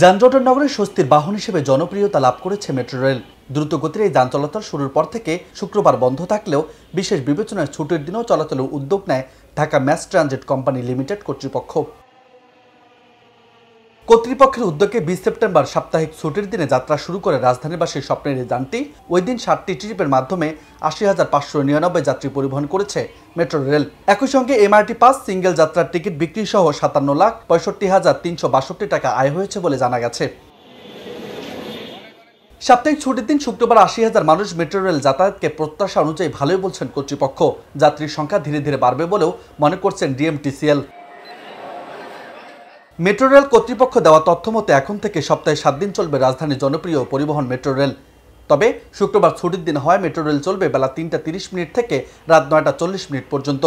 যানজটের নগরে স্বস্তির বাহন হিসেবে জনপ্রিয়তা লাভ করেছে মেট্রো রেল। দ্রুতগতির এই যান চলাচল শুরুর পর থেকে শুক্রবার বন্ধ থাকলেও বিশেষ বিবেচনায় ছুটির দিনেও চলাচলের উদ্যোগ নেয় Dhaka mass transit company limited কর্তৃপক্ষ। কর্তৃপক্ষের উদ্যোগে 20 সেপ্টেম্বর সাপ্তাহিক ছুটির দিনে যাত্রা শুরু করে রাজধানীবাসীর স্বপ্নের এই যানটি ওই দিন 7টি ট্রিপের মাধ্যমে ৮০,৫৯৯ যাত্রী পরিবহন করেছে মেট্রো রেল। একই সঙ্গে এমআরটি পাস, সিঙ্গেল যাত্রার টিকিট বিক্রি সহ ৫৭,৬৫,৩৬২ টাকা আয় হয়েছে বলে জানা গেছে। সাপ্তাহিক ছুটির দিন শুক্রবার ৮০,০০০ মানুষ মেট্রো রেল যাতায়াতকে প্রত্যাশা অনুযায়ী ভালোই বলছেন কর্তৃপক্ষ। যাত্রীর সংখ্যা ধীরে ধীরে বাড়বে বলেও মনে করছেন ডিএমটিসিএল। মেট্রো রেল কর্তৃপক্ষ দেওয়া তথ্য মতে এখন থেকে সপ্তাহে 7 দিন চলবে রাজধানীর জনপ্রিয় পরিবহন মেট্রো রেল। তবে শুক্রবার ছুটির দিন হয় মেট্রো রেল চলবে বেলা ৩টা ৩০ মিনিট থেকে রাত ৯টা ৪০ মিনিট পর্যন্ত।